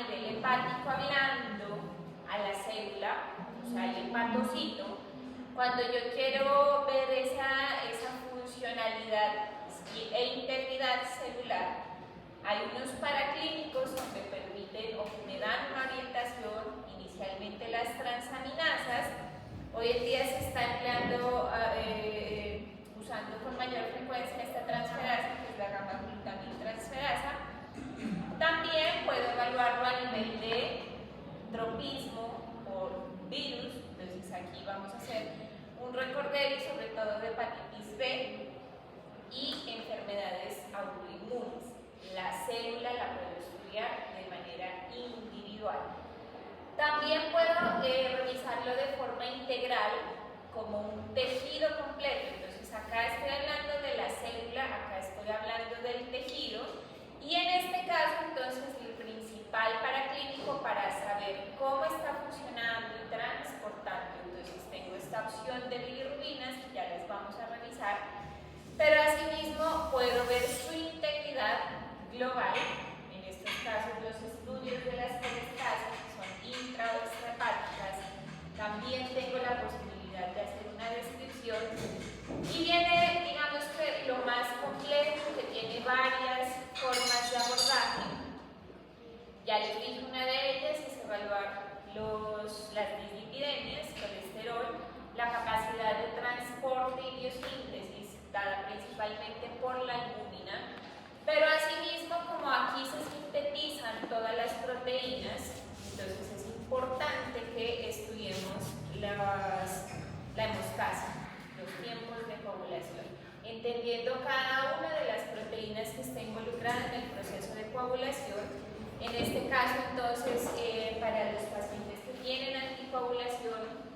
nivel hepático hablando a la célula, o sea, el hepatocito, cuando yo quiero ver esa funcionalidad e integridad celular, hay unos paraclínicos que me permiten o que me dan una orientación, inicialmente las transaminasas. Hoy en día se está empleando, usando con mayor frecuencia esta transferasa, que es la gamma-glutamiltransferasa. También puedo evaluarlo a nivel de tropismo por virus. Entonces aquí vamos a hacer un recorderis sobre todo de hepatitis B y enfermedades autoinmunes. La célula la puedo estudiar de manera individual. También puedo revisarlo de forma integral como un tejido completo. Entonces acá estoy hablando de la célula, acá estoy hablando del tejido, y en este caso entonces el principal paraclínico para saber cómo está funcionando y transportando. Entonces tengo esta opción de bilirrubinas, que ya las vamos a revisar, pero asimismo puedo ver su integridad global. En estos casos los estudios de las colestasas, que son intra o extrahepáticas, también tengo la posibilidad de hacer una descripción, y viene, digamos que lo más complejo, que tiene varias formas de abordaje. Ya les dije, una de ellas es evaluar las dislipidemias, colesterol, la capacidad de transporte y biosíntesis, dada principalmente por la albúmina, pero asimismo, como aquí se sintetizan todas las proteínas, entonces es importante que estudiemos la hemostasa, los tiempos de coagulación, entendiendo cada una de las proteínas que está involucrada en el proceso de coagulación. En este caso, entonces, para los pacientes que tienen anticoagulación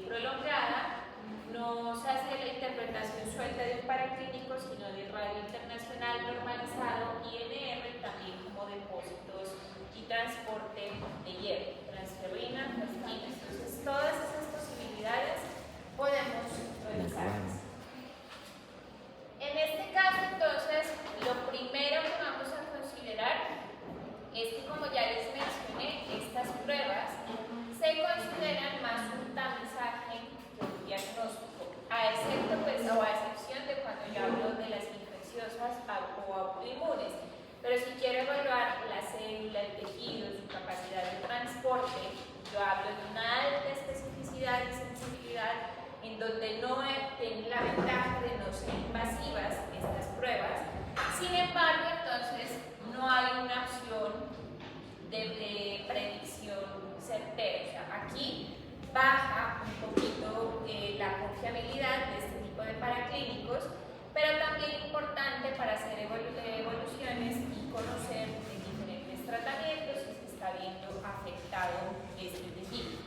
prolongada, no se hace la interpretación suelta de un paraclínico, sino de radio internacional normalizado, INR, también como depósitos y transporte de hierro, transferrina, plastina. Entonces, todas esas posibilidades podemos revisarlas. En este caso, entonces, lo primero que vamos a considerar es que, como ya les mencioné, estas pruebas se consideran más un tamizaje que un diagnóstico, a excepción de cuando yo hablo de las infecciosas o autoinmunes. Pero si quiero evaluar la célula, el tejido, su capacidad de transporte, yo hablo de una alta especificidad y sensibilidad, en donde no tienen la ventaja de no ser invasivas estas pruebas. Sin embargo, entonces, no hay una opción de predicción certera. O sea, aquí baja un poquito la confiabilidad de este tipo de paraclínicos, pero también importante para hacer evoluciones y conocer de diferentes tratamientos si se está viendo afectado este tejido.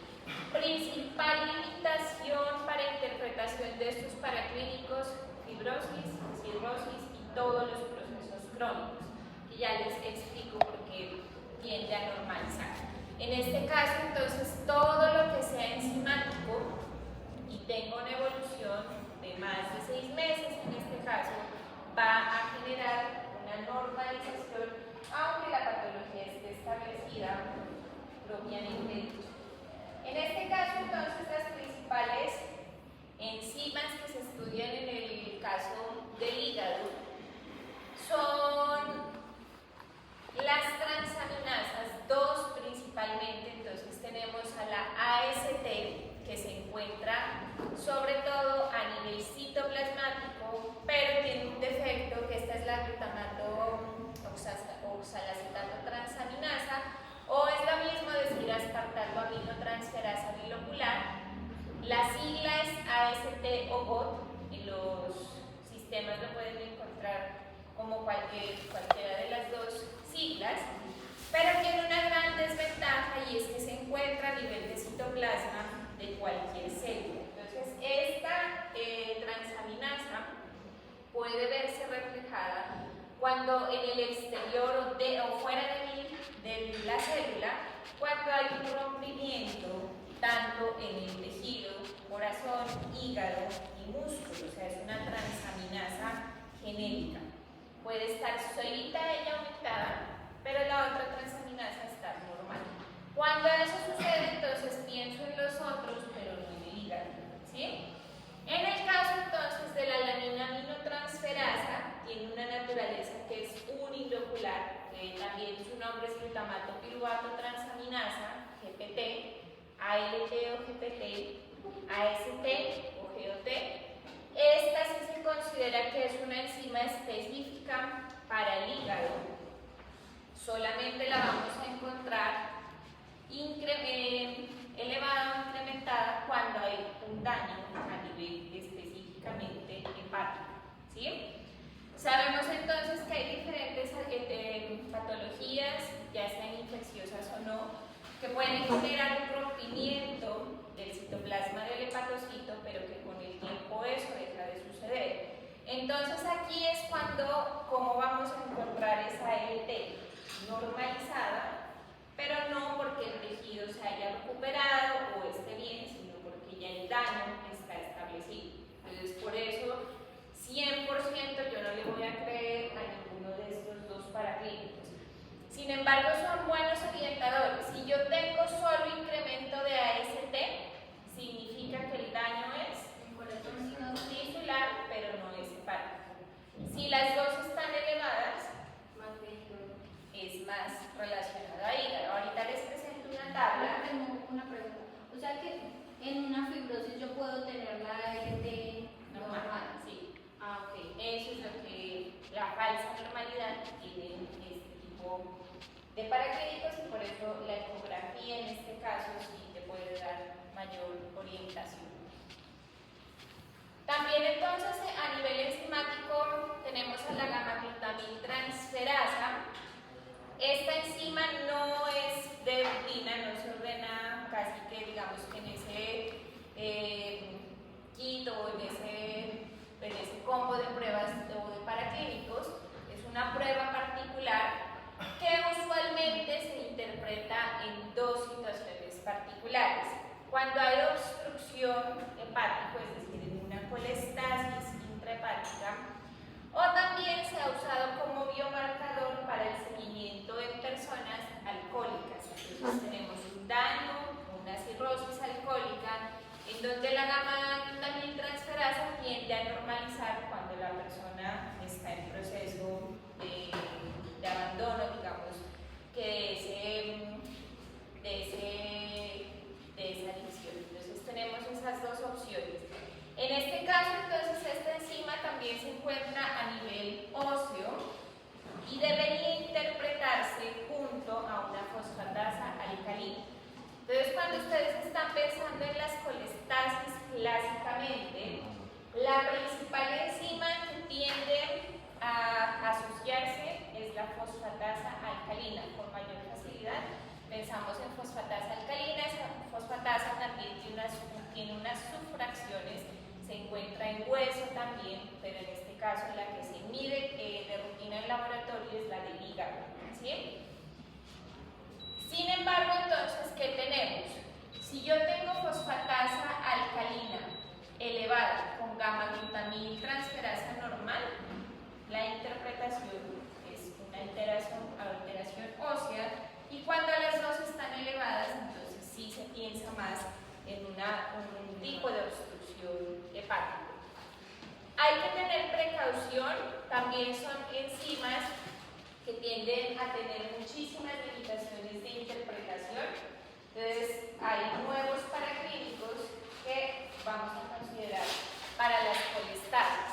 Principal limitación para interpretación de estos paraclínicos: fibrosis, cirrosis y todos los procesos crónicos, que ya les explico por qué tiende a normalizar. En este caso, entonces, todo lo que sea enzimático y tenga una evolución de más de 6 meses, en este caso, va a generar una normalización, aunque la patología esté establecida propiamente dicho. En este caso, entonces, las principales enzimas que se estudian en el caso del hígado son las transaminasas, dos principalmente. Entonces tenemos a la AST, que se encuentra sobre todo a nivel citoplasmático, pero tiene un defecto, que esta es la glutamato oxalacetato transaminasa, o es lo mismo decir aspartato aminotransferasa bilocular. La sigla es AST o GOT, en los sistemas lo pueden encontrar como cualquiera de las dos siglas, pero tiene una gran desventaja, y es que se encuentra a nivel de citoplasma de cualquier célula. Entonces, esta transaminasa puede verse reflejada cuando en el exterior o fuera de la célula, cuando hay un rompimiento tanto en el tejido, corazón, hígado y músculo. O sea, es una transaminasa genérica. Puede estar solita ella aumentada, pero la otra transaminasa está normal. Cuando eso sucede, entonces pienso en los otros, pero no en el hígado, ¿sí? En el caso entonces de la alanina aminotransferasa, tiene una naturaleza que es unilocular, que también su nombre es glutamato piruvato transaminasa, GPT, ALT o GPT, AST o GOT. Esta sí se considera que es una enzima específica para el hígado. Solamente la vamos a encontrar elevada o incrementada cuando hay un daño a nivel específicamente hepático, ¿sí? Sabemos entonces que hay diferentes patologías, ya sean infecciosas o no, que pueden generar un rompimiento del citoplasma del hepatocito, pero que con el tiempo eso deja de suceder. Entonces aquí es cuando, ¿cómo vamos a encontrar esa LT? Normalizada, pero no porque el tejido se haya recuperado o esté bien, sino porque ya el daño está establecido. Entonces, por eso, 100% yo no le voy a creer a ninguno de estos dos paraclínicos. Sin embargo, son buenos orientadores. Si yo tengo solo incremento de AST, significa que el daño es tisular, pero no es hepático. Si las dos están elevadas, es más relacionado a hígado. Ahorita les presento una tabla. Tengo una pregunta. O sea que en una fibrosis yo puedo tener la ALT normal. Sí. Ah, ok. Eso es lo que la falsa normalidad tiene este tipo de paraclínicos y por eso la ecografía en este caso sí te puede dar mayor orientación. También entonces a nivel enzimático tenemos a la gamma-glutamiltransferasa. Esta enzima no es de rutina, no se ordena casi que digamos que en ese kit o en ese combo de pruebas o de paraclínicos. Es una prueba particular que usualmente se interpreta en dos situaciones particulares. Cuando hay obstrucción hepática, es decir, en una colestasis intrahepática, o también se ha usado como biomarcador para el seguimiento en personas alcohólicas. Entonces tenemos un daño, una cirrosis alcohólica, en donde la gamma-glutamiltransferasa tiende a normalizar cuando la persona está en proceso de abandono, digamos, que de esa adicción. Entonces tenemos esas dos opciones. En este caso, entonces, esta enzima también se encuentra a nivel óseo y debería interpretarse junto a una fosfatasa alcalina. Entonces, cuando ustedes están pensando en las colestasis clásicamente, la principal enzima que tiende a asociarse es la fosfatasa alcalina. Con mayor facilidad pensamos en fosfatasa alcalina. Esa fosfatasa también tiene unas subfracciones, se encuentra en hueso también, pero en este caso la que se mide de rutina en laboratorio es la del hígado, ¿sí? Sin embargo, entonces, ¿qué tenemos? Si yo tengo fosfatasa alcalina elevada con gamma-glutamiltransferasa normal, la interpretación es una alteración ósea, y cuando las dos están elevadas, entonces sí se piensa más en un tipo de obstrucción hepática. Hay que tener precaución, también son enzimas que tienden a tener muchísimas limitaciones de interpretación. Entonces, hay nuevos paraclínicos que vamos a considerar para las colestasis.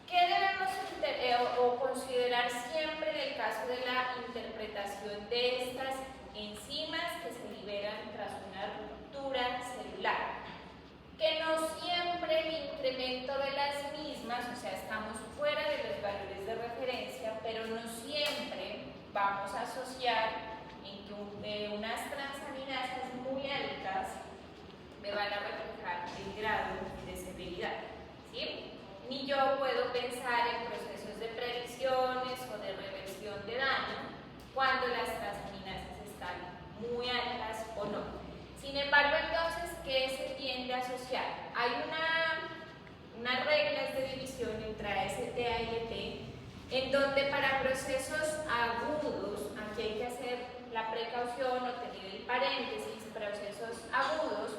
¿Qué debemos considerar siempre en el caso de la interpretación de estas enzimas que se liberan tras una ruptura celular? Que no siempre el incremento de las mismas, o sea, estamos fuera de los valores de referencia, pero no siempre vamos a asociar en que unas transaminasas muy altas me van a reflejar el grado de severidad, ¿sí? Ni yo puedo pensar en procesos de predicciones o de reversión de daño cuando las transaminasas están muy altas o no. Sin embargo, entonces, ¿qué se tiende a asociar? Hay unas reglas de división entre AST y ALT en donde para procesos agudos, aquí hay que hacer la precaución o tener el paréntesis, procesos agudos,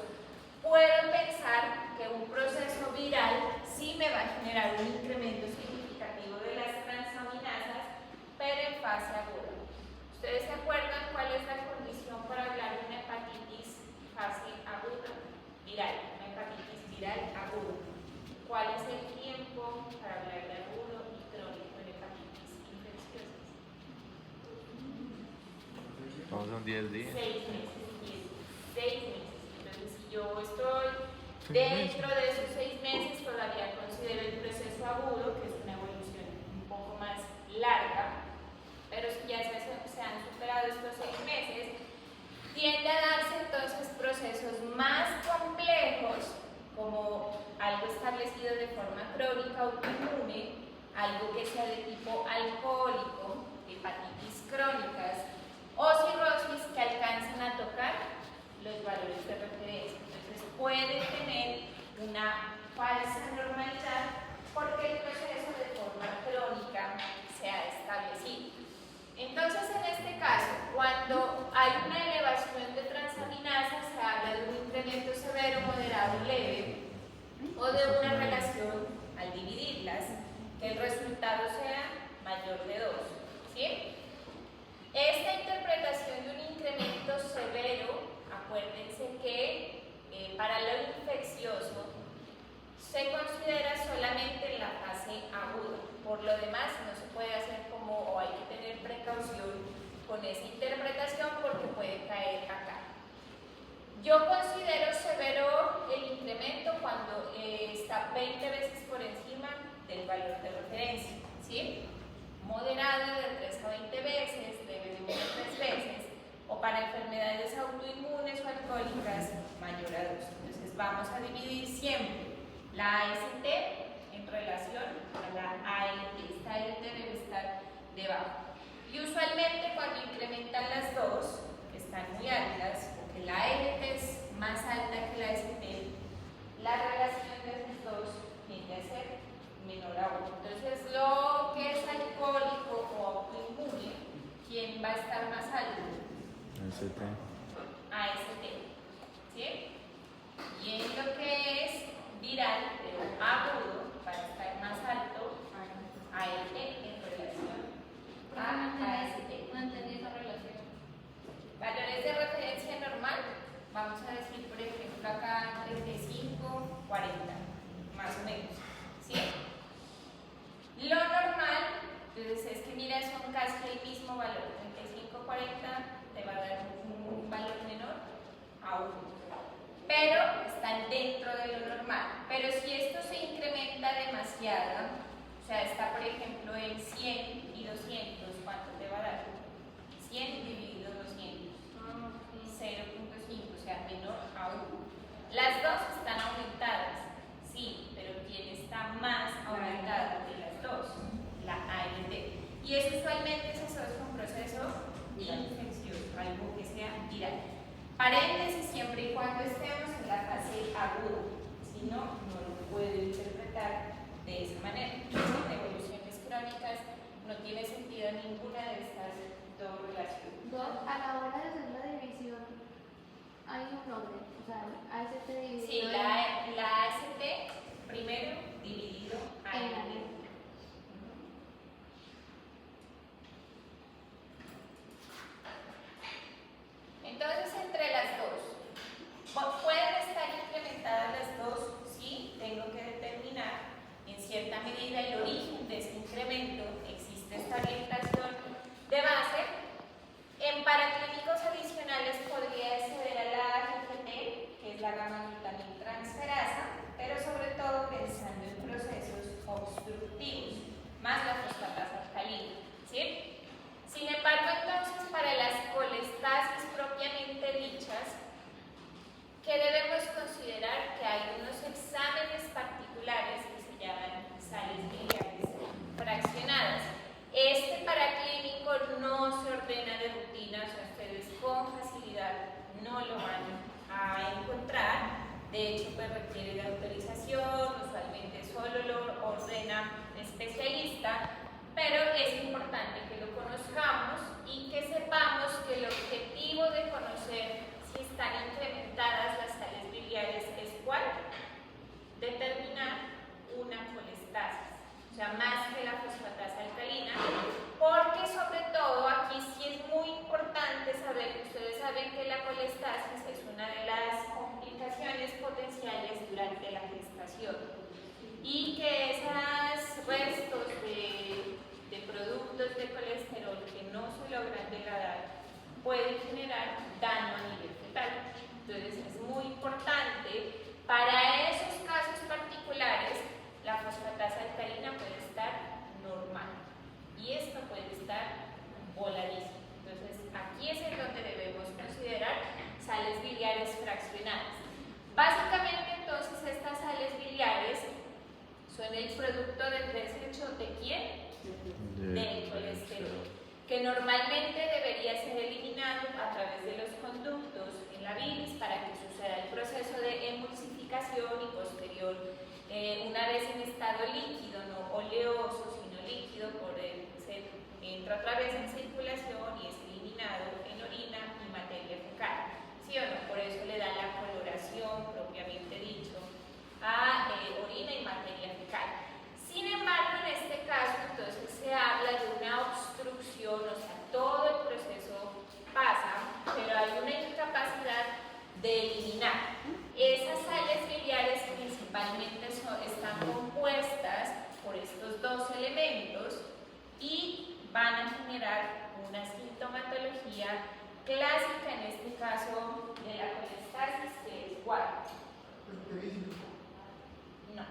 puedo pensar que un proceso viral sí me va a generar un incremento significativo de las transaminasas, pero en fase aguda. ¿Ustedes se acuerdan cuál es la condición para hablar de una hepatitis fase aguda? Viral, una hepatitis viral aguda. ¿Cuál es el tiempo para hablar de agudo y crónico en hepatitis infecciosas? Son 10 días. 6 meses. 6 meses. Entonces, si yo estoy dentro de esos 6 meses, todavía considero el proceso agudo, que es una evolución un poco más larga, pero si ya se han superado estos 6 meses, tiende a darse entonces procesos más complejos, como algo establecido de forma crónica autoinmune, algo que sea de tipo alcohólico, hepatitis crónicas, o cirrosis que alcanzan a tocar los valores de referencia. Entonces puede tener una falsa normalidad porque el proceso de forma crónica se ha establecido. Entonces, en este caso, cuando hay una elevación de transaminasas, se habla de un incremento severo, moderado, leve, o de una relación, al dividirlas, que el resultado sea mayor de 2. ¿Sí? Esta interpretación de un incremento severo, acuérdense que para lo infeccioso se considera solamente en la fase aguda. Por lo demás, no se puede hacer como, o hay que tener precaución con esa interpretación porque puede caer acá. Yo considero severo el incremento cuando está 20 veces por encima del valor de referencia, ¿sí? Moderado de 3 a 20 veces, leve de 1 a 3 veces, o para enfermedades autoinmunes o alcohólicas mayor a 2. Entonces vamos a dividir siempre la AST en relación a la ALT. Esta ALT debe estar debajo. Y usualmente cuando incrementan las dos, que están muy altas, o que la ALT es más alta que la AST, la relación de estos dos tiende a ser menor a 1. Entonces, lo que es alcohólico o autoinmune, ¿quién va a estar más alto? AST. AST. ¿Sí? Y en lo que es viral, pero agudo, para estar más alto, ALT en relación a AST. No entendí esa relación. Valores de referencia normal, vamos a decir, por ejemplo, acá 35, 40, más o menos. ¿Sí? Lo normal, entonces es que mira, son casi el mismo valor. 35, 40 te va a dar un valor menor a 1. Pero están dentro de lo normal. Pero si esto se incrementa demasiado, o sea, está por ejemplo en 100 y 200, ¿cuánto te va a dar? 100 dividido 200. 0.5, o sea, menor a 1. Las dos están aumentadas, sí, pero ¿quién está más aumentada de las dos? La ALT. Y eso usualmente se asocia con un proceso infeccioso, algo que sea viral. Paréntesis, siempre y cuando estemos en la fase aguda, si no, no lo puedo interpretar de esa manera. En evoluciones crónicas no tiene sentido ninguna de estas dos relaciones. A la hora de hacer la división, hay un nombre, o sea, AST dividido Sí, la AST primero dividido a en la L. Entonces, entre las dos, ¿pueden estar incrementadas las dos? Sí, tengo que determinar en cierta medida el origen de ese incremento. Existe esta orientación de base. En paraclínicos adicionales podría acceder a la GGT, que es la gamma-glutamil emulsificación y que esos restos de productos de colesterol que no se logran degradar pueden generar daño a nivel fetal. Entonces es muy importante, para esos casos particulares, la fosfatasa alcalina puede estar normal y esto puede estar voladísimo. Entonces aquí es en donde debemos considerar sales biliares fraccionadas. Básicamente entonces estas sales biliares son el producto del desecho de ¿quién? Del colesterol, que normalmente debería ser eliminado a través de los conductos en la bilis para que suceda el proceso de emulsificación y posterior, una vez en estado líquido, no oleoso sino líquido, se entra otra vez en circulación y es eliminado en orina y materia fecal. ¿Sí o no? Por eso le da la coloración propiamente dicho a orina y materia fecal. Sin embargo, en este caso, entonces se habla de una obstrucción, o sea, todo el proceso pasa, pero hay una incapacidad de eliminar. Esas sales biliares principalmente están compuestas por estos dos elementos y van a generar una sintomatología clásica, en este caso de la colestasis, que es ¿cuál? No.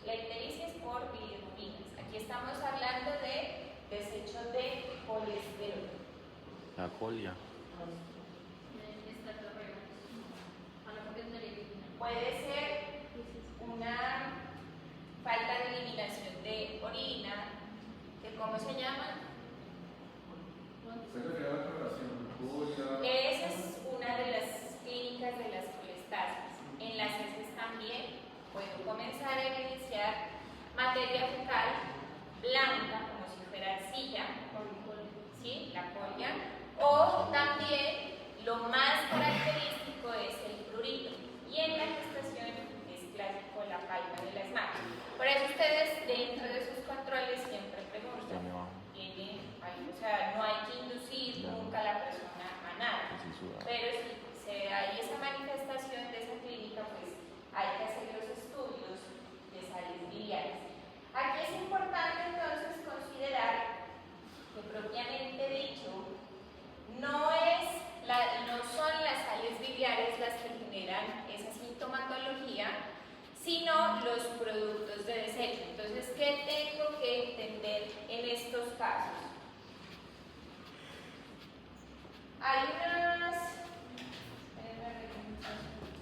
La ictericia es por bilirrubinas. Aquí estamos hablando de desecho de colesterol. La colia. Puede ser una falta de eliminación de orina, que ¿cómo se llama? Esa es una de las clínicas de las colestasis. En las heces también puedo comenzar a evidenciar materia fecal blanca, como si fuera arcilla, ¿sí? La colia, o también lo más característico es el prurito, y en la gestación es clásico la palma de las manos. Por eso ustedes dentro de sus controles siempre preguntan, o sea, no hay que inducir nunca a la persona a nada, pero si hay esa manifestación de esa clínica, pues hay que hacer los estudios de sales biliares. Aquí es importante entonces considerar que propiamente dicho, no son las sales biliares las que generan esa sintomatología, sino los productos de desecho. Entonces, ¿qué tengo que entender en estos casos? Hay unas...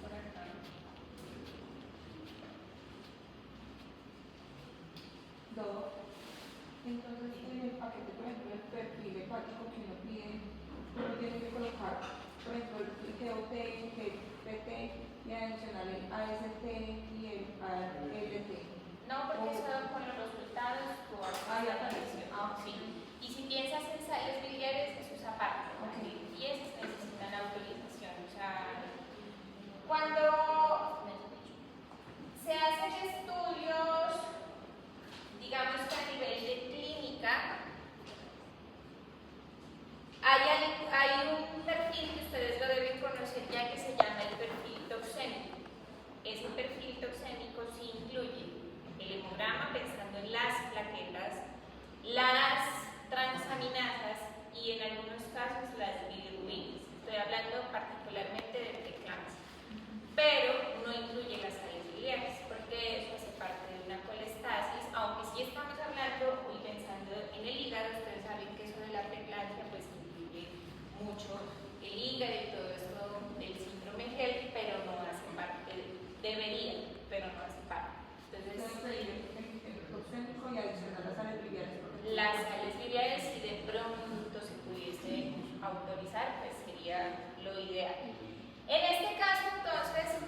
por acá. Entonces, en el paquete, por ejemplo, el perfil hepático que uno pide, uno tiene que colocar, por ejemplo, el GOT, el GPT y adicional el AST y el ALT. No, porque eso con los resultados tú haces la revisión. Sí. Y si piensas en sales biliares, eso es aparte. Okay. Y esas necesitan autorización. O sea, cuando se hacen estudios, digamos que a nivel de clínica, hay un perfil que ustedes lo deben conocer ya, que se llama el perfil toxémico. Ese perfil toxémico sí incluye el hemograma, pensando en las plaquetas, las transaminasas y en algunos casos las bilirrubinas. Estoy hablando particularmente de preeclampsia, pero no incluye las sales biliares porque eso hace parte de una colestasis, aunque sí estamos hablando y pensando en el hígado. Ustedes saben que eso de la preeclampsia pues incluye mucho el hígado y todo esto del síndrome HELP, pero no hace parte, debería, pero no hace parte. Entonces, y adicional las sales biliares. las sales biliares, si de pronto se pudiese autorizar, pues sería lo ideal. En este caso, entonces,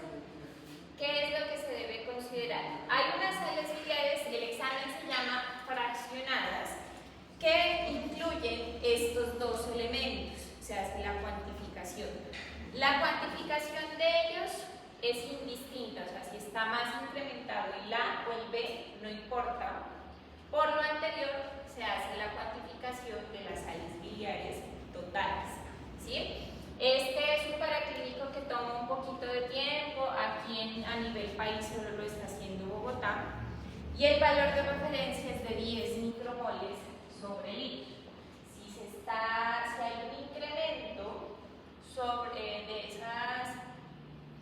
¿qué es lo que se debe considerar? Hay unas sales biliares, el examen se llama fraccionadas, que incluyen estos dos elementos. Se hace la cuantificación. La cuantificación de ellos es indistinta, o sea, si está más incrementado el A o el B, no importa. Por lo anterior, se hace la cuantificación de las sales biliares totales, ¿sí? Este es un paraclínico que toma un poquito de tiempo. Aquí a nivel país solo lo está haciendo y el valor de referencia es de 10 micromoles sobre litro. Si hay un incremento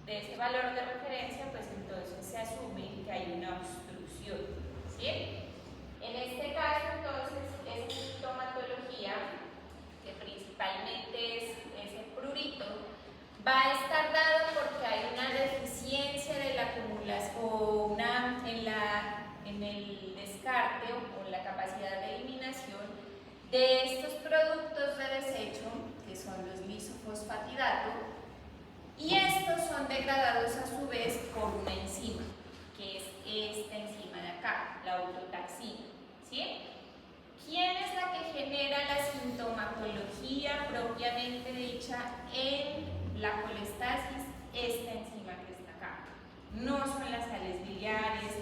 de ese valor de referencia, pues entonces se asume que hay una obstrucción, ¿sí? En este caso, entonces, esa sintomatología, que principalmente es ese prurito, va a estar dado porque hay una deficiencia de la acumulación en el descarte o en la capacidad de eliminación de estos productos de desecho, que son los lisofosfatidatos, y estos son degradados a su vez por una enzima, que es esta enzima de acá, la autotaxina, ¿sí? ¿Quién es la que genera la sintomatología propiamente dicha en la colestasis? Esta enzima que está acá. No son las sales biliares,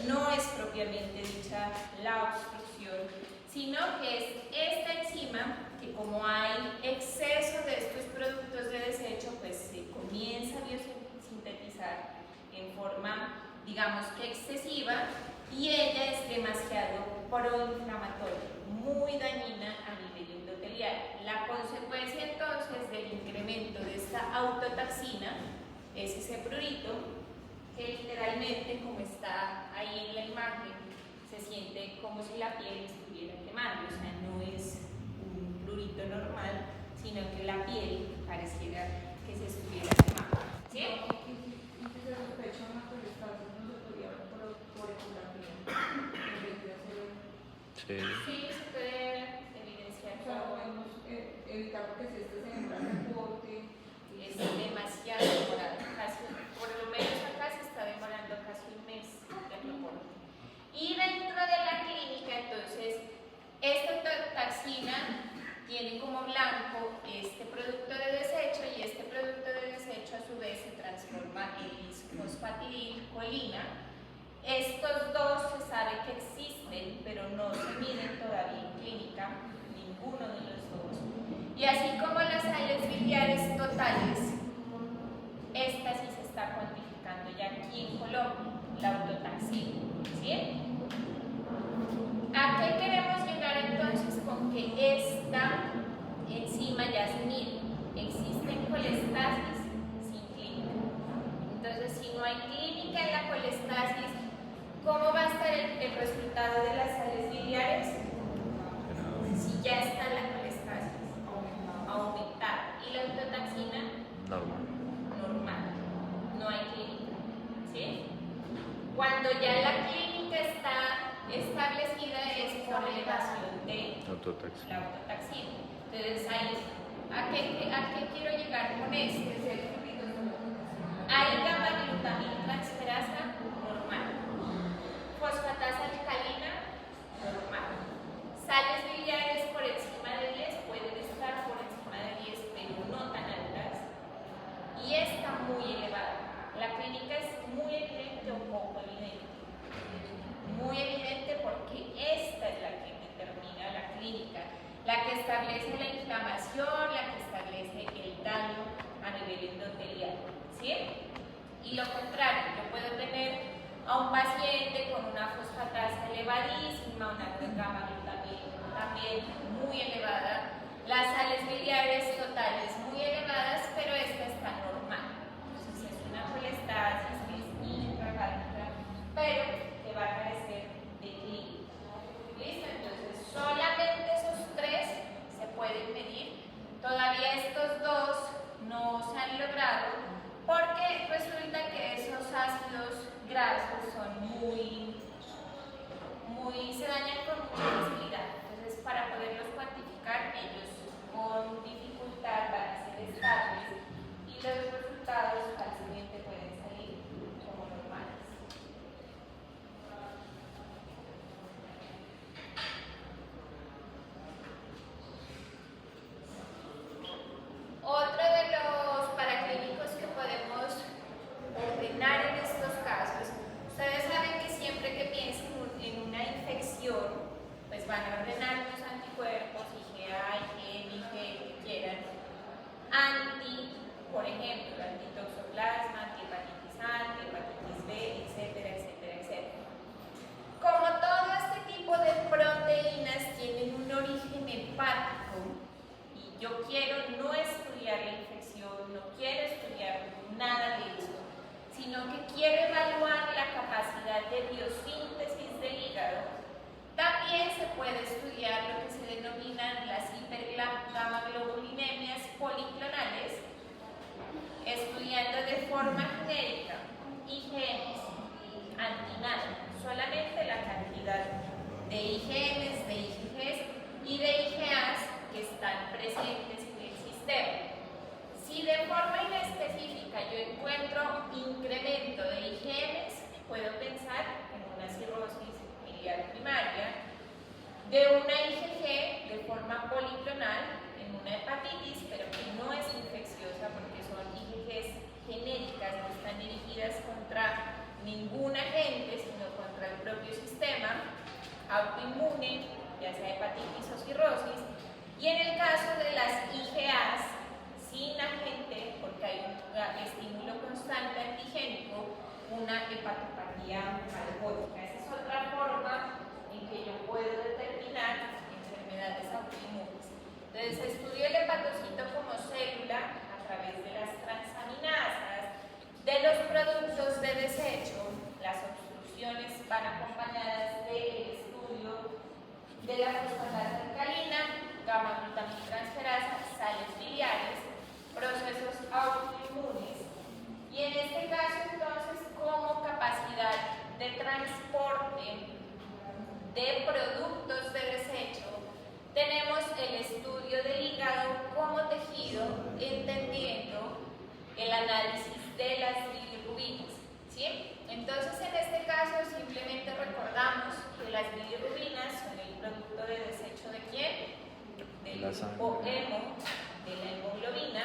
no es propiamente dicha la obstrucción, sino que es esta enzima que, como hay exceso de estos productos de desecho, pues se comienza a biosintetizar en forma, digamos que excesiva, y ella es demasiado proinflamatoria, muy dañina a nivel endotelial. La consecuencia entonces del incremento de esta autotaxina es ese prurito que literalmente, como está ahí en la imagen, se siente como si la piel estuviera quemando, o sea, no es un prurito normal, sino que la piel pareciera que se estuviera quemando, ¿sí? Y si se sospecha una colestasis, no se podría ver por ecografía, en vez de hacer. Sí. Sí, se puede evidenciar. O sea, podemos evitar porque si este se demora el reporte. Es demasiado demorado, casi, por lo menos acá se está demorando casi un mes el reporte. Y dentro de la clínica, entonces, esta taxina tiene como blanco este producto de desecho, y este producto de desecho a su vez se transforma en lisofosfatidilcolina. Estos dos se sabe que existen, pero no se miden todavía en clínica, ninguno de los dos. Y así como las sales biliares totales, esta sí se está cuantificando ya aquí en Colombia, la autotaxina, ¿sí? ¿A qué queremos llegar entonces con que esta enzima ya se mide? Existen colestasis sin clínica. Entonces, si no hay clínica en la colestasis, ¿cómo va a estar el resultado de las sales biliares? Si ya está la colestasis, aumentar. ¿Y la autotaxina? Normal. Normal. No hay clínica, ¿sí? Cuando ya la clínica está establecida es por elevación de Autotaxina. la autotaxina. Entonces, ahí, ¿a qué quiero llegar con esto? Hay gamma-glutamiltransferasa normal, fosfatasa alcalina normal, sales biliares por encima de 10 pueden estar por encima de 10, pero no tan altas, y esta muy elevada. La clínica es muy evidente o poco evidente. Muy evidente porque esta es la que determina la clínica, la que establece la inflamación, la que establece el daño a nivel endotelial, ¿sí? Y lo contrario, yo puedo tener a un paciente con una fosfatasa elevadísima, una gamma-glutamina también muy elevada, las sales biliares totales muy elevadas, pero esta está normal. Entonces es una colestasis que es intrahepática, pero que va a carecer de clínica. ¿Listo? Entonces solamente esos tres se pueden medir. Todavía estos dos no se han logrado porque resulta que esos ácidos grasos son se dañan con mucha hepático y yo quiero no estudiar la infección, no quiero estudiar nada de eso, sino que quiero evaluar la capacidad de biosíntesis del hígado, también se puede estudiar lo que se denominan las hipergamaglobulinemias policlonales, estudiando de forma genérica IgMs, antinada, solamente la cantidad de IgMs, de IgGs y de IgAs que están presentes en el sistema. Si de forma inespecífica yo encuentro incremento de IgMs, puedo pensar en una cirrosis biliar primaria, de una IgG de forma policlonal, en una hepatitis, pero que no es infecciosa porque son IgGs genéricas, no están dirigidas contra ningún agente, sino contra el propio sistema autoinmune, ya sea hepatitis o cirrosis, y en el caso de las IgAs, sin agente, porque hay un estímulo constante antigénico, una hepatopatía alcohólica. Esa es otra forma en que yo puedo determinar enfermedades autoinmunes. Entonces, estudio el hepatocito como célula a través de las transaminasas, de los productos de desecho. Las obstrucciones van acompañadas del estudio de la fosfatasa alcalina, gamma-glutamitransferasa, sales biliares, procesos autoinmunes. Y en este caso, entonces, como capacidad de transporte de productos de desecho, tenemos el estudio del hígado como tejido, entendiendo el análisis de las bilirrubinas, ¿sí? Entonces, en este caso, simplemente recordamos que las bilirrubinas son el producto de desecho ¿de quién? Del grupo hemo, de la hemoglobina.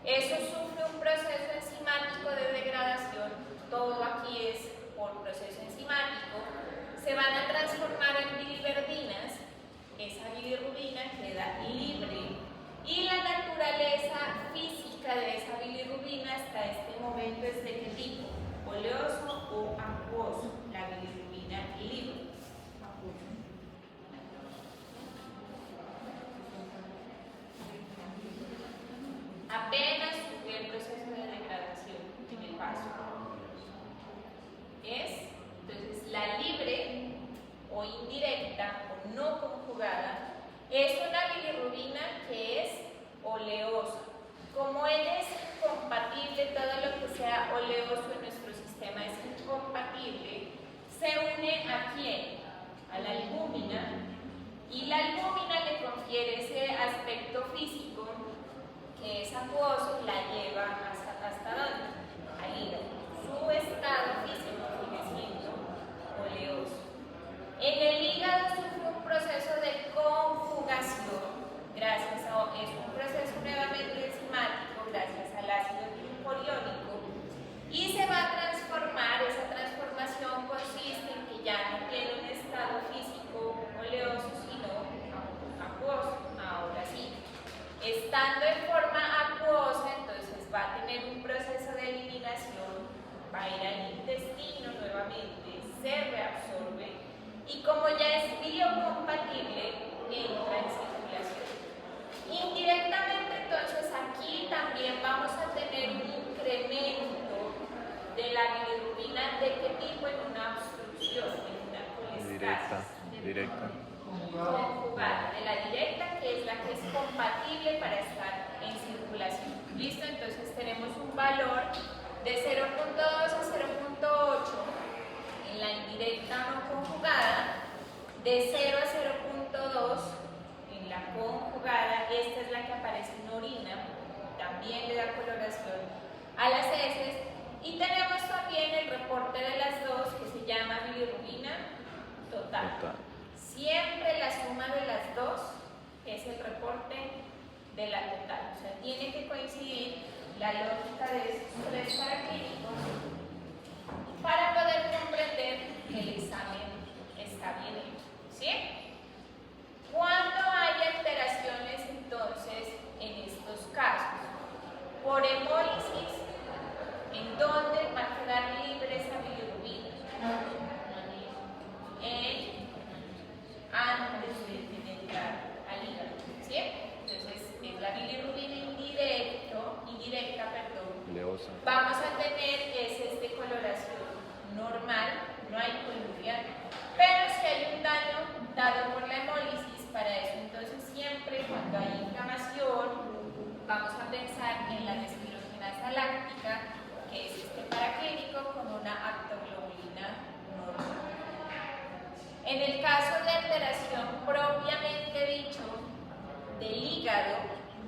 Eso sufre un proceso enzimático de degradación, todo aquí es por proceso enzimático, se van a transformar en biliverdina, esa bilirrubina queda libre y la naturaleza física de esa bilirrubina hasta este momento es de qué tipo, oleoso o acuoso, la bilirrubina libre. Apenas sufrió el proceso de degradación en el vaso. Entonces, la libre o indirecta o no conjugada es una bilirrubina que es oleosa. Como él es incompatible, todo lo que sea oleoso en nuestro sistema es incompatible, se une ¿a quién? A la albúmina, y la albúmina le confiere ese aspecto físico que es acuoso y la lleva hasta ¿dónde? Al hígado. Su estado físico sigue siendo oleoso. En el hígado sufre un proceso de conjugación, es un proceso nuevamente enzimático, gracias al ácido glucuriónico, y se va a transformar, esa transformación consiste en que ya no tiene un estado físico oleoso, sino acuoso, ahora sí. Estando en forma acuosa, entonces va a tener un proceso de eliminación, va a ir al intestino nuevamente, se reabsorbe y como ya es biocompatible, entra en circulación. Indirectamente, entonces aquí también vamos a tener un incremento de la bilirrubina, ¿de qué tipo? En una obstrucción, en una colestasis. Directa. Conjugada, de la directa, que es la que es compatible para estar en circulación. ¿Listo? Entonces tenemos un valor de 0.2 a 0.8 en la indirecta no conjugada, de 0 a 0.2 en la conjugada. Esta es la que aparece en orina, también le da coloración a las heces. Y tenemos también el reporte de las dos, que se llama bilirrubina total. Siempre la suma de las dos es el reporte de la total. O sea, tiene que coincidir la lógica de estos tres paraclínicos para poder comprender que el examen está bien hecho. ¿Sí? ¿Cuándo hay alteraciones entonces en estos casos? Por hemólisis, ¿en dónde va a quedar libre esa bilirrubina? Antes de penetrar al hígado. pensar en la deshidrogenasa láctica, que es este paraclínico con una aptoglobulina normal. En el caso de alteración propiamente dicho del hígado,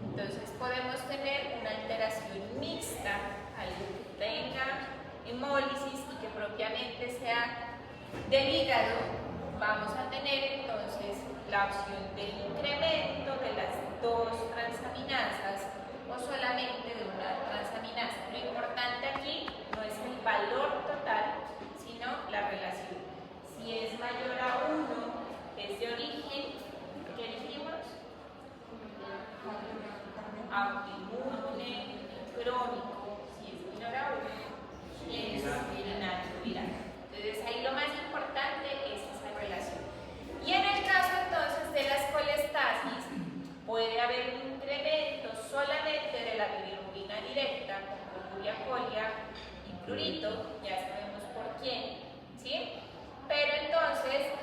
entonces podemos tener una alteración mixta, algo que tenga hemólisis y que propiamente sea del hígado. Vamos a tener entonces la opción del incremento de las dos transaminasas o solamente de una transaminasa. Lo importante aquí no es el valor total, sino la relación. Si es mayor a 1, es de origen, ¿qué dijimos? Autoinmune, crónico. Si es menor a 1, es innato viral. Entonces ahí lo más importante es esa relación. Y en el caso entonces de las colestasis, puede haber un incremento solamente de la bilirrubina directa con coluria folia y prurito, ya sabemos por quién, ¿sí? Pero entonces,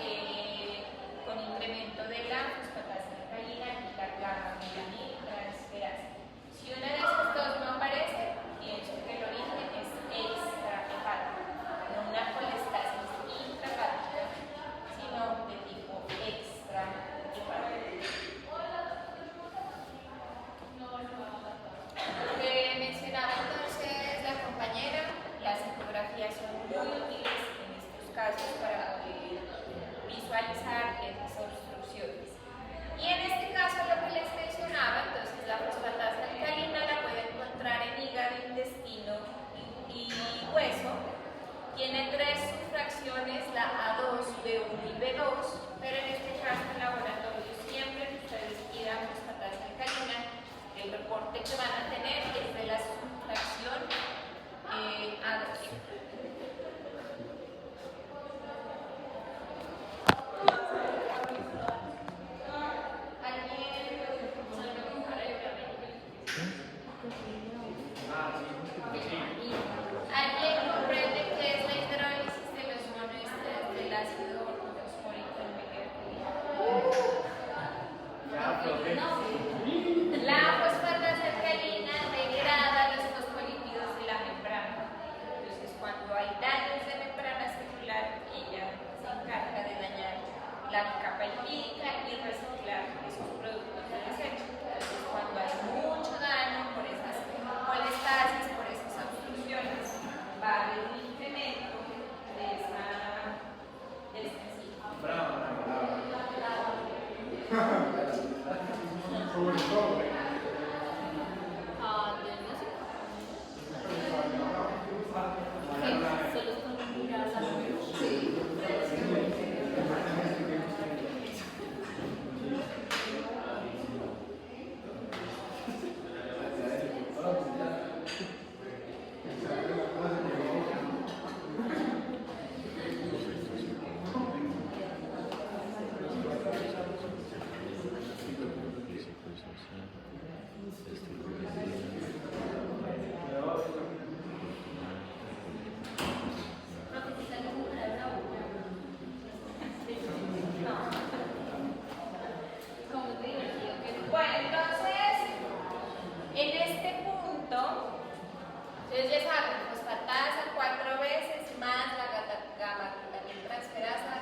con incremento de la fosfatasa alcalina y la gamma-melaninotransferasa. Si una de esas dos no aparece, pienso que el origen es extrahepático, no una colestasis intrahepática, sino de tipo extrahepático. Mencionaba entonces la compañera, las ecografías son muy útiles en estos casos para poder visualizar esas obstrucciones. Y en este caso lo que les mencionaba, entonces la fosfatasa alcalina la puede encontrar en hígado, intestino y hueso. Tiene 3 subfracciones, la A2, B1 y B2, pero en este caso en laboratorio siempre que ustedes pidan fosfatasa alcalina, el reporte que van a tener es de la subfracción A2. ¿Alguien comprende qué es la hidrólisis de los monoésteres del ácido ortofosfórico en medio? La fosfatasa alcalina degrada los fosfolípidos de la membrana. Entonces, cuando hay daños de membrana celular, ella se encarga de dañar la capa lipídica y reciclar esos productos de desecho. Entonces, cuando hay mucho daño por esas colestasis, por esas obstrucciones, va a haber un incremento de esta enzima. Bueno, entonces, en este punto, ustedes ya saben, fosfatasa 4 veces más la gamma-glutamilatransferasa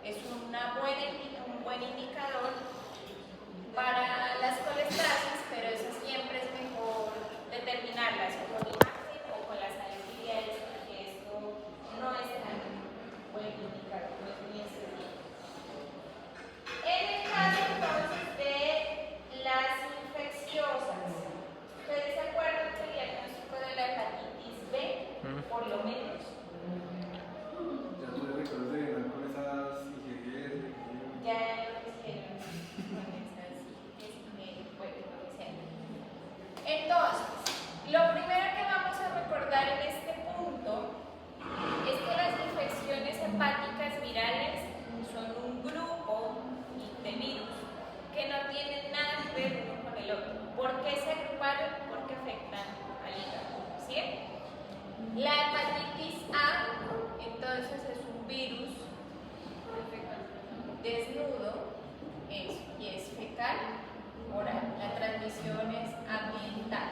es un buen indicador para las colestasis, pero eso siempre es mejor determinarlas con imagen o con las salicidiales, porque esto no es tan buen indicador, no es muy específico. En el caso entonces de las infecciosas, ¿ustedes se acuerdan del diagnóstico de la hepatitis B? Por lo menos. Ya tuve recuerdos de ganar con esas IgG. Ya lo hicieron con esas bueno, lo que sea. Entonces, lo primero que vamos a recordar en este punto es que las infecciones hepáticas virales son un grupo de virus que no tienen nada que ver uno con el otro. ¿Por qué se agruparon? Porque afectan al hígado, ¿sí? La hepatitis A, entonces, es un virus desnudo y es fecal oral. La transmisión es ambiental.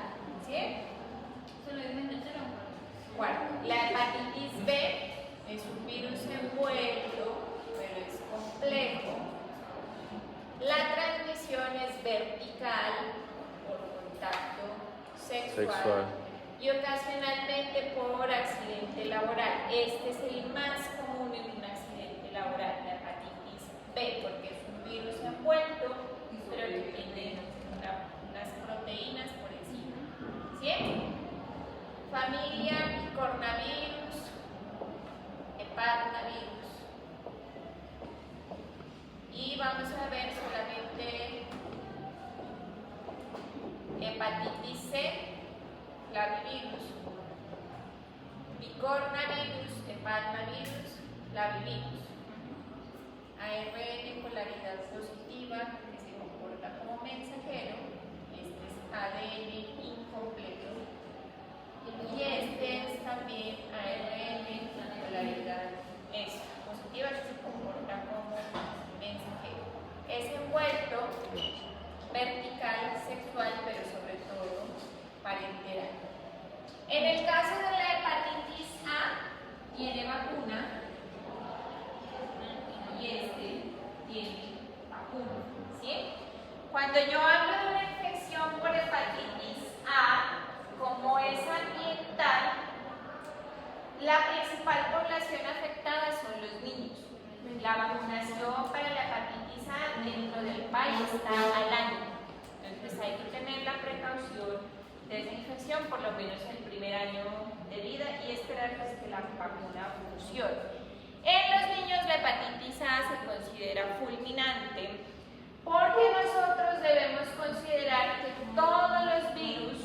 infección es vertical por contacto sexual. Sexual. Y ocasionalmente por accidente laboral. Este es el más común en un accidente laboral, la hepatitis B, porque es un virus envuelto, pero que tiene unas proteínas por encima. ¿Sí? Familia, coronavirus, hepatovirus. Y vamos a ver solamente hepatitis C, clavivirus, bicoronavirus, hepatovirus, clavivirus, ARN polaridad positiva que se comporta como mensajero, este es ADN incompleto y este es también ARN polaridad positiva que se comporta como mensajero. Es envuelto vertical, sexual, pero sobre todo parenteral. En el caso de la hepatitis A, tiene vacuna y este tiene vacuna. ¿Sí? Cuando yo hablo de una infección por hepatitis A, como es ambiental, la principal población afectada son los niños. La vacunación para la hepatitis A dentro del país está al año. Entonces hay que tener la precaución de esa infección por lo menos el primer año de vida y esperar pues, que la vacuna funcione. En los niños la hepatitis A se considera fulminante porque nosotros debemos considerar que todos los virus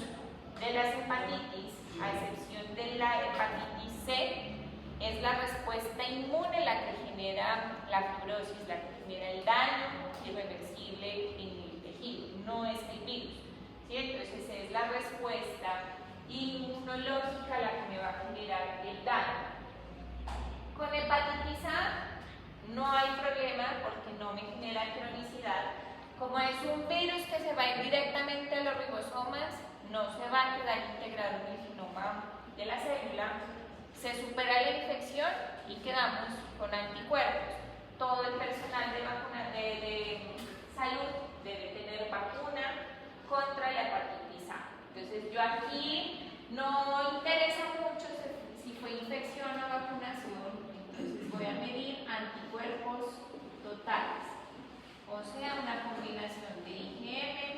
de las hepatitis, a excepción de la hepatitis C, es la respuesta inmune la que genera la fibrosis, la que genera el daño irreversible en el tejido, no es el virus. ¿Sí? Entonces es la respuesta inmunológica la que me va a generar el daño. Con hepatitis A no hay problema porque no me genera cronicidad. Como es un virus que se va a ir directamente a los ribosomas, no se va a quedar integrado en el genoma de la célula, se supera la infección y quedamos con anticuerpos. Todo el personal de salud debe tener vacuna contra la hepatitis A. Entonces yo aquí no interesa mucho si fue infección o vacunación, entonces voy a medir anticuerpos totales, o sea una combinación de IgM,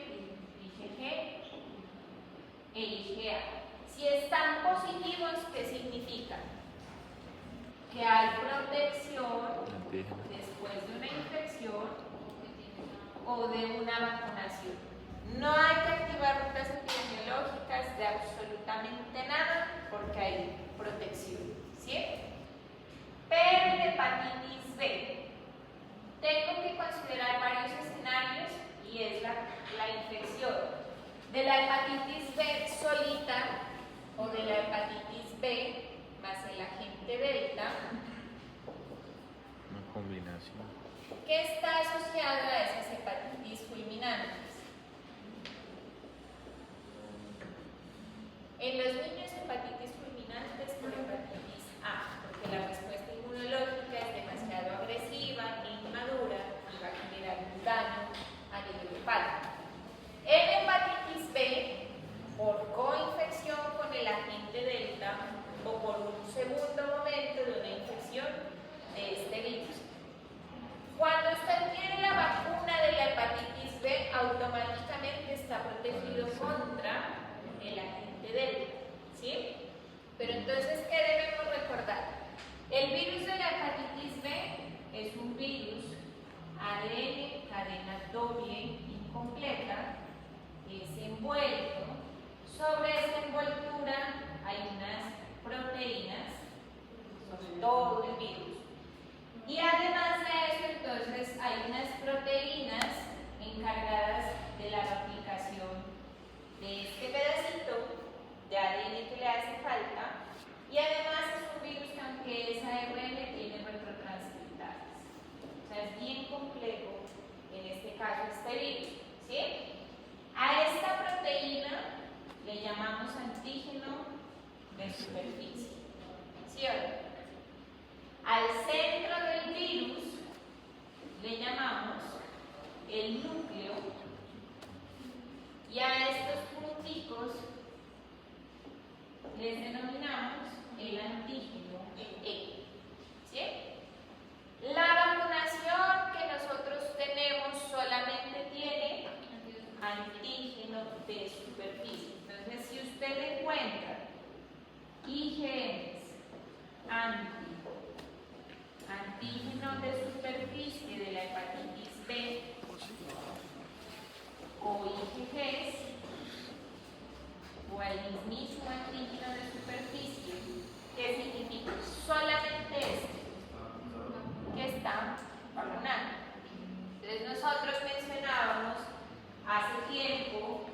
IgG e IgA. Si están positivos, ¿qué significa? Que hay protección después de una infección o de una vacunación. No hay que activar rutas epidemiológicas de absolutamente nada porque hay protección. ¿Sí? Pero en hepatitis B tengo que considerar varios escenarios y es la infección de la hepatitis B solita o de la hepatitis B más el agente delta, Una combinación. que está asociada a esas hepatitis fulminantes. En los niños, hepatitis fulminantes por hepatitis A, porque la respuesta inmunológica es demasiado agresiva, inmadura y va a generar un daño a nivel hepático. En hepatitis B, por coinfección con el agente delta o por un segundo momento de una infección de este virus. Cuando usted tiene la vacuna de la hepatitis B, automáticamente está protegido contra el agente delta, ¿sí? Pero entonces, ¿qué debemos recordar? El virus de la hepatitis B es un virus ADN, cadena doble, incompleta, que es envuelto. Sobre esta envoltura hay unas proteínas, sobre todo el virus. Y además de eso, entonces, hay unas proteínas encargadas de la replicación de este pedacito de ADN que le hace falta, y además es un virus que aunque es ARN tiene retrotranscriptases. O sea, es bien complejo en este caso este virus, ¿sí? A esta proteína le llamamos antígeno de superficie, ¿sí o no? Al centro del virus le llamamos el núcleo y a estos punticos les denominamos el antígeno, el E. ¿Sí? La vacunación que nosotros tenemos solamente tiene antígeno de superficie. Entonces, si usted encuentra IgMs, antígeno de superficie de la hepatitis B o IgGs o el mismísimo antígeno de superficie, ¿qué significa? Solamente este que está vacunado. Entonces nosotros mencionábamos hace tiempo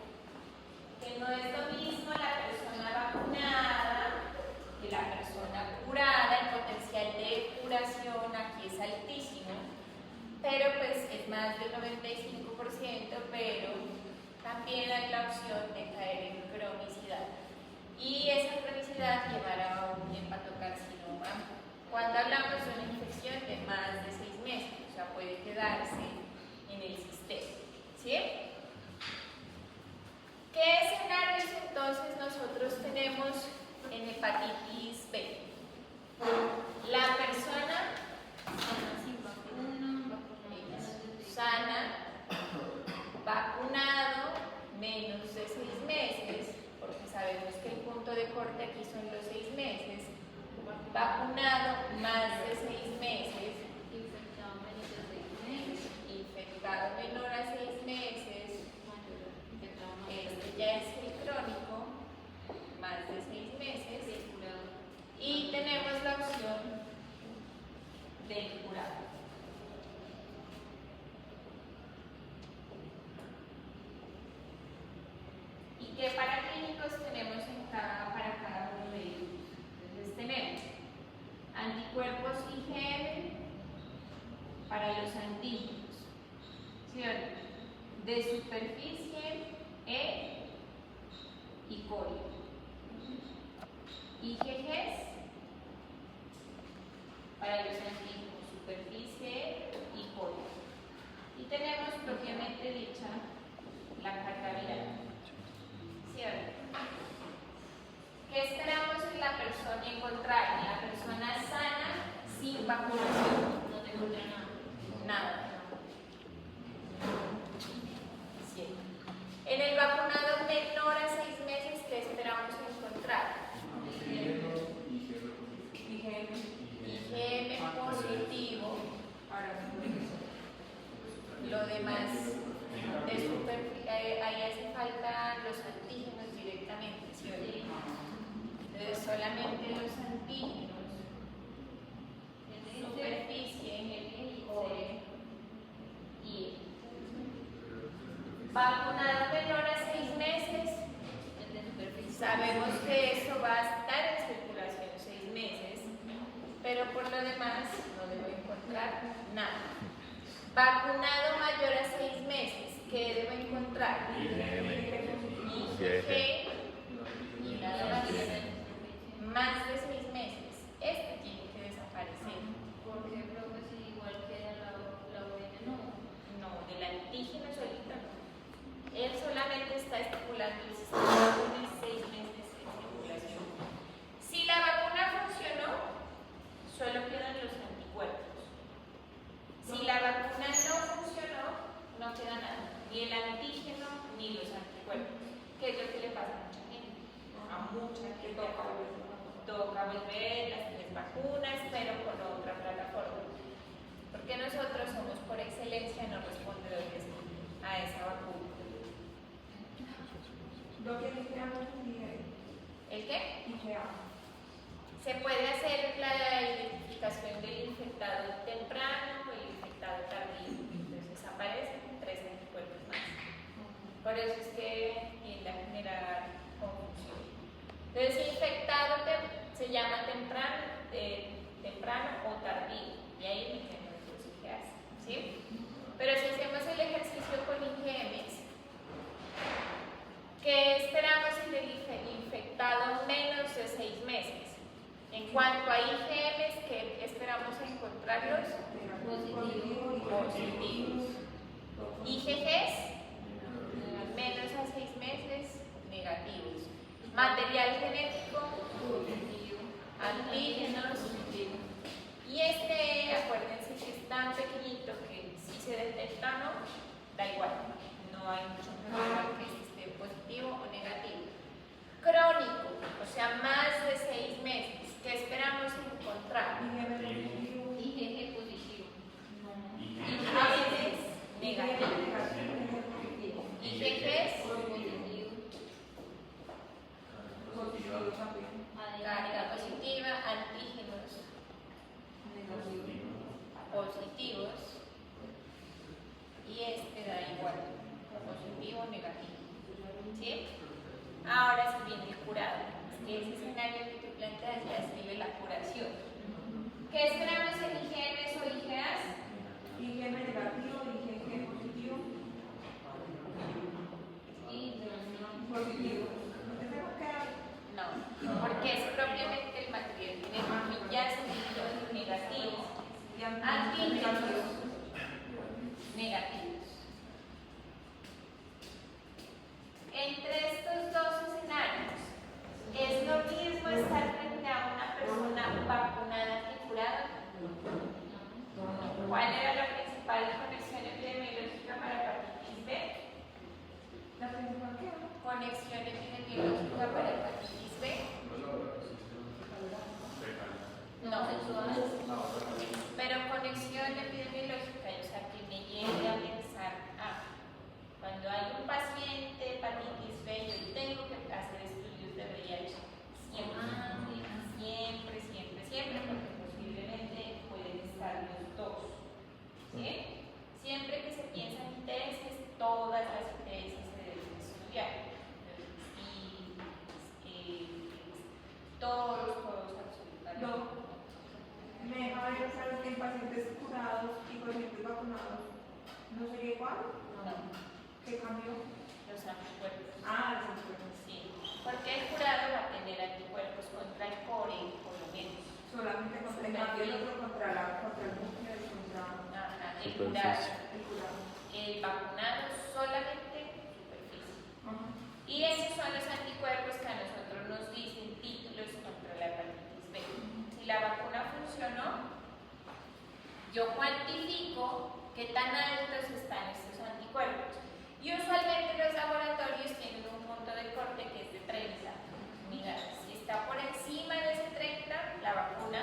que no es lo mismo la persona vacunada que la persona curada. El potencial de curación aquí es altísimo, pero pues es más del 95%, pero también hay la opción de caer en cronicidad. Y esa cronicidad llevará a un hepatocarcinoma cuando hablamos de una infección de más de 6 meses, o sea, puede quedarse en el sistema. ¿Sí? ¿Qué escenarios entonces nosotros tenemos en hepatitis B? La persona sana, vacunado, menos de 6 meses, porque sabemos que el punto de corte aquí son los 6 meses, vacunado más de 6 meses, infectado menor a 6 meses, este ya es el crónico, más de 6 meses, y tenemos la opción del curado. ¿Y qué paraclínicos tenemos para cada uno de ellos? Entonces tenemos anticuerpos IgM para los antígenos, ¿sí o no? De superficie E y coli. IgGs para los antígenos superficie y coli. Y tenemos propiamente dicha la carga viral. ¿Sí o no? ¿Qué esperamos en la persona encontrar? En la persona sana sin vacunación. No te encontré nada. Nada. Sí. En el vacunado menor a 6 meses, ¿qué esperamos encontrar? IgM positivo. Lo demás de superficie, ahí hace falta los antígenos directamente, ¿sí o no? Entonces solamente los antígenos, superficie, core y vacunado menor a 6 meses, sabemos que eso va a estar en circulación 6 meses, pero por lo demás no debo encontrar nada. Vacunado mayor a 6 meses, ¿qué debo encontrar? IgG y nada más. Más de 6 meses, este tiene que desaparecer. ¿Por qué, profe, si igual queda la ON? No, del antígeno solito no. Él solamente está estipulando el sistema de 6 meses de circulación. Si la vacuna funcionó, solo quedan los anticuerpos. Si la vacuna no funcionó, no queda nada, ni el antígeno ni los anticuerpos. ¿Qué es lo que le pasa a mucha gente? A mucha que toca volver las 3 vacunas, pero con otra plataforma. Porque nosotros somos por excelencia no respondedores a esa vacuna. ¿El qué? Se puede hacer la identificación del infectado temprano o el infectado tardío. Entonces aparecen 3 anticuerpos más. Por eso es que tiende a generar confusión. Entonces, infectado se llama temprano o tardío. Y ahí eligen los IgAs. ¿Sí? Pero si hacemos el ejercicio con IgMs, ¿qué esperamos en el infectado menos de 6 meses? En cuanto a IgMs, ¿qué esperamos encontrarlos? Positivos. IgGs, menos a 6 meses, negativos. Material genético, antígenos. Y acuérdense que es tan pequeñito que si se detecta o no, da igual. No hay mucho problema que esté positivo o negativo. Crónico, o sea, más de 6 meses. ¿Qué esperamos encontrar? IgG positivo. IgGs negativos. IgGs carga positiva, antígenos positivos y da igual, positivo o negativo. ¿Sí? Ahora se viene el curado. Ese escenario que tú planteas ya escribe la curación. ¿Qué esperamos en IgMs o IgAs? IgM negativo, IgG positivo. Positivo. ¿Ese no queda? No, porque es propiamente el material genético y ya se los negativos. Antígenos negativos. Entre estos dos escenarios, ¿es lo mismo estar frente a una persona vacunada que curada? ¿Cuál era la principal conexión epidemiológica para hepatitis B? ¿La principal qué? Conexión epidemiológica para hepatitis B. No, pero conexión epidemiológica, o sea, que me lleve a pensar, cuando hay un paciente de hepatitis B, yo tengo que hacer estudios de VIH. Siempre, porque posiblemente pueden estar los dos. ¿Sí? Siempre que se piensa en ITS, todas las ITS se deben estudiar. Todos absolutamente. No. Me deja ver, ¿sabes que en pacientes curados y pacientes vacunados no sería igual? No, ¿Qué cambió? los anticuerpos. Los anticuerpos. Sí, porque el curado va a tener anticuerpos contra el core, por lo menos. Solamente contra el cambio y el otro contra el núcleo y contra El curado. el curado. El vacunado solamente superficie. Y esos son los anticuerpos que a nosotros nos dicen títulos contra la hepatitis B. Si la vacuna funcionó, yo cuantifico qué tan altos están estos anticuerpos. Y usualmente los laboratorios tienen un punto de corte que es de 30 unidades. Si está por encima de ese 30, la vacuna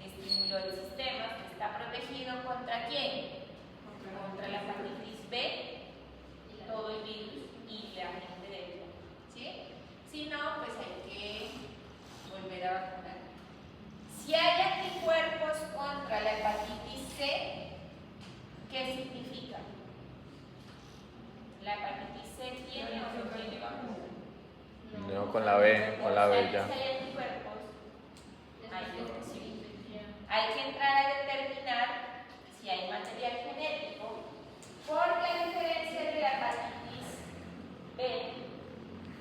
estimuló el sistema, que está protegido ¿contra quién? Contra la hepatitis B, todo el virus y la gente dentro. ¿Sí? Si no, pues hay que volver a vacunar. Si hay anticuerpos contra la hepatitis C, ¿qué significa? ¿La hepatitis C tiene o no tiene vacuna? No, con la B, ya. Si hay anticuerpos, hay que sí. Hay que entrar a determinar si hay material genético, porque a diferencia de la hepatitis B,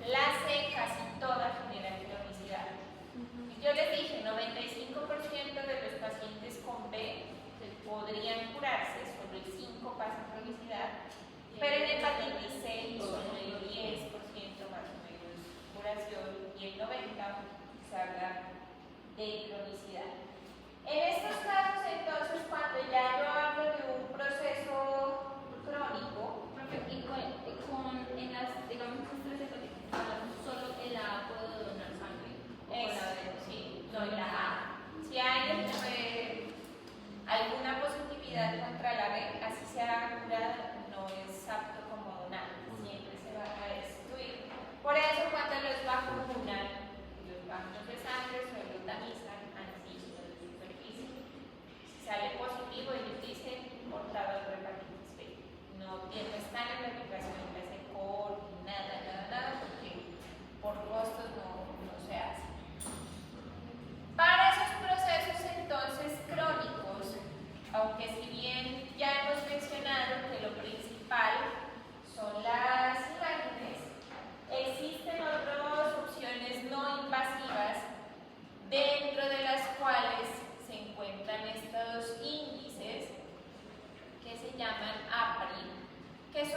la C casi todas generan cronicidad. Yo les dije, 95% de los pacientes con B podrían curarse, solo el 5% pasa cronicidad, pero en hepatitis C solo el 10% más o menos curación y el 90% se habla de cronicidad. En estos casos, entonces, cuando ya yo hablo de un proceso crónico,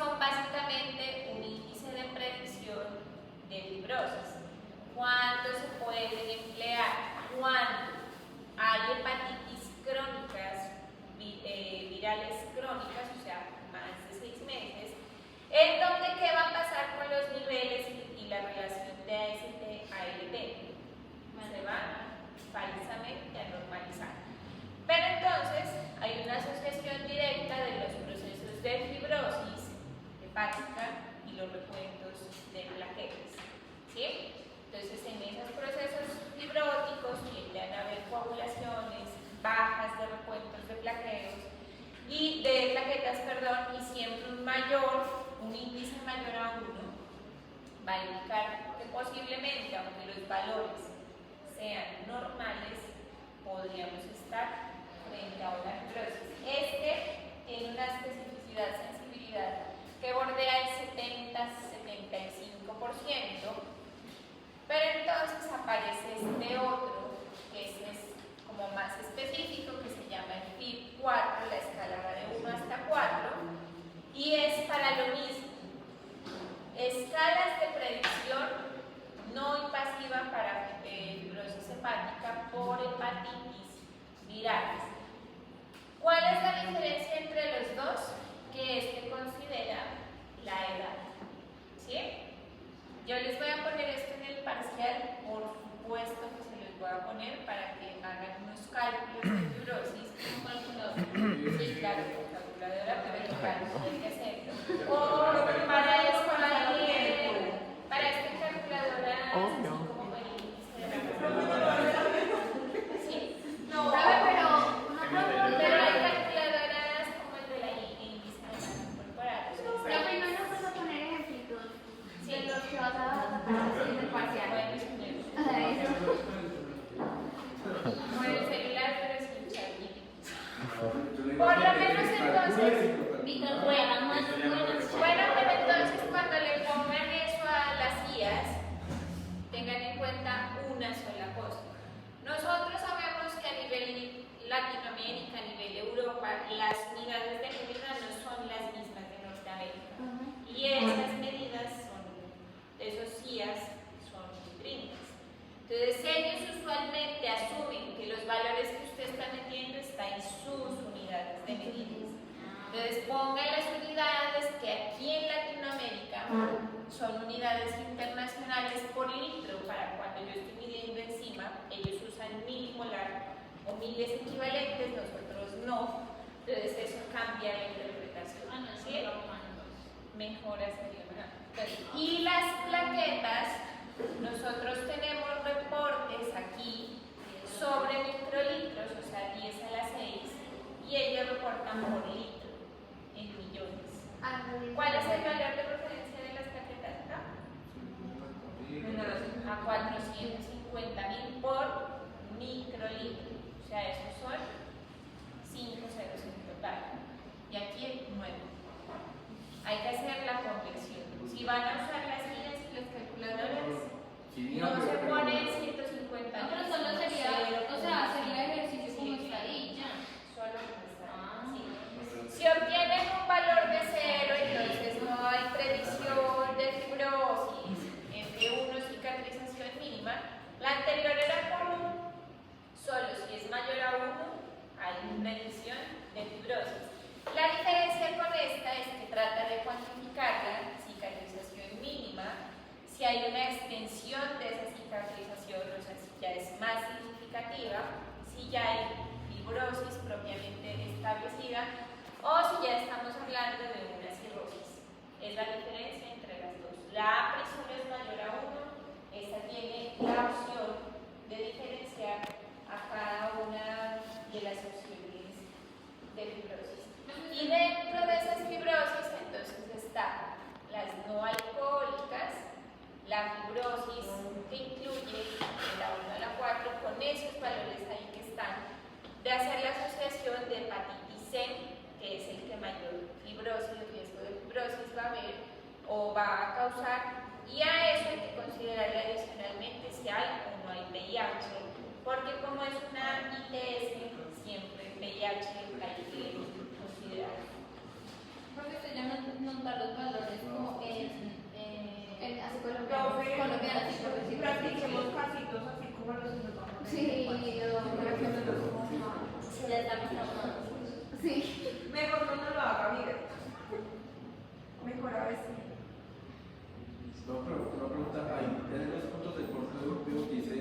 son básicamente un índice de predicción de fibrosis. ¿Cuándo se pueden emplear? Cuando hay hepatitis crónicas, virales crónicas, o sea, más de 6 meses, en donde ¿qué va a pasar con los niveles y la relación de AST-ALT? Se van falsamente a normalizar. Pero entonces hay una asociación directa de los procesos de fibrosis hepática y los recuentos de plaquetas. ¿Sí? Entonces en esos procesos fibróticos tienden a haber coagulaciones, bajas de recuentos de plaqueos y de plaquetas, perdón, y siempre un índice mayor a 1 va a indicar que posiblemente, aunque los valores sean normales, podríamos estar frente a una fibrosis. Este tiene una especificidad, sensibilidad que bordea el 70-75%, pero entonces aparece este otro, que es como más específico, que se llama el FIB4, la escala va de 1 hasta 4, y es para lo mismo. Escalas de predicción no invasiva para fibrosis hepática por hepatitis virales. ¿Cuál es la diferencia entre los dos? Que este considera la edad. ¿Sí? Yo les voy a poner esto en el parcial, por supuesto que se los voy a poner para que hagan unos cálculos de fibrosis con calculadora. Sí, claro, con calculadora, pero el cálculo hay que hacerlo. O para esto para esta calculadora, así como el índice de la sí. No, pero Pero hay calculadoras como el de la índice de masa corporal. Pero primero nos vas a poner ejemplitos Sí. de los que vas a hacer en el parcial. Pueden poner. O sea, eso. Con el celular, pero sin ChatGPT. Por lo menos entonces, bueno, pero entonces cuando le pongan eso a las IAS, tengan en cuenta una sola cosa. Nosotros sabemos que a nivel Latinoamérica, a nivel Europa, las unidades de medida no son las mismas de Norteamérica. Y esas medidas esos IAS son gringas. Entonces ellos usualmente asumen que los valores que usted está metiendo están en sus unidades de medidas. Entonces pongan las unidades que aquí en Latinoamérica son unidades internacionales por litro. Para cuando yo estoy midiendo enzima, ellos usan milimolar o miles equivalentes, nosotros no. Entonces eso cambia la interpretación. ¿Sí? Mejora sería. Y las plaquetas, nosotros tenemos reportes aquí sobre microlitros, o sea 10 a la 6, y ellos reportan por litro en millones. ¿Cuál es el valor de referencia de las plaquetas acá? A 450.000 por microlitro, o sea, esos son 5 ceros en total, y aquí el 9. Hay que hacer la conversión. Si van a usar las guías y las calculadoras, no se ponen 150. No, pero solo sería, o sea, sería ejercicio como está ahí, ya. Solo como está. Sí. Si obtienen un valor de 0, entonces no hay predicción de fibrosis. Entre 1 cicatrización mínima. La anterior era por 1. Solo si es mayor a 1, hay predicción de fibrosis. La diferencia con esta es que trata de cuantificar la cicatrización mínima, si hay una extensión de esa cicatrización, o sea, si ya es más significativa, si ya hay fibrosis propiamente establecida, o si ya estamos hablando de una cirrosis. Es la diferencia entre las dos. La APRI solo es mayor a 1, esta tiene la opción de diferenciar a cada una de las opciones de fibrosis. Y dentro de esas fibrosis, entonces está las no alcohólicas, la fibrosis que incluye de la 1 a la 4, con esos valores ahí que están, de hacer la asociación de hepatitis C, que es el que mayor fibrosis, riesgo de fibrosis va a haber o va a causar, y a eso hay que considerarle adicionalmente si hay o no hay VIH, porque como es una ITS, siempre VIH hay que considerar. Profe, usted ya nota los valores como Así colombiano. Profe, colombianos y profe, sí, practiquemos casitos así como los que nos vamos a Sí, para que no nos vamos ya estamos trabajando. Sí. Mejor no nos lo haga, mire. Mejor a veces. Una pregunta, ahí en los puntos de corte europeo dice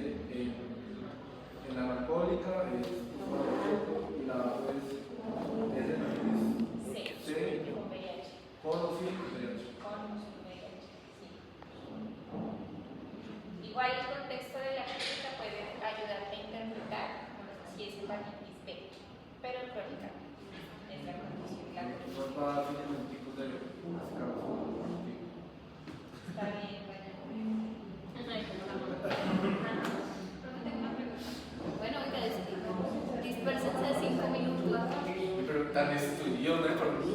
en la alcohólica es y la otra es Sí, C, con VIH. con o sin VIH. Con VIH, sí. Igual el contexto de la clínica puede ayudarte a interpretar si es hepatitis B, pero crónica es la condición. La Nos va a hacer un tipo de escalafón. Está bien, bueno. Bueno, oiga, dispersense 5 minutos. Pero tan estudioso, ¿no?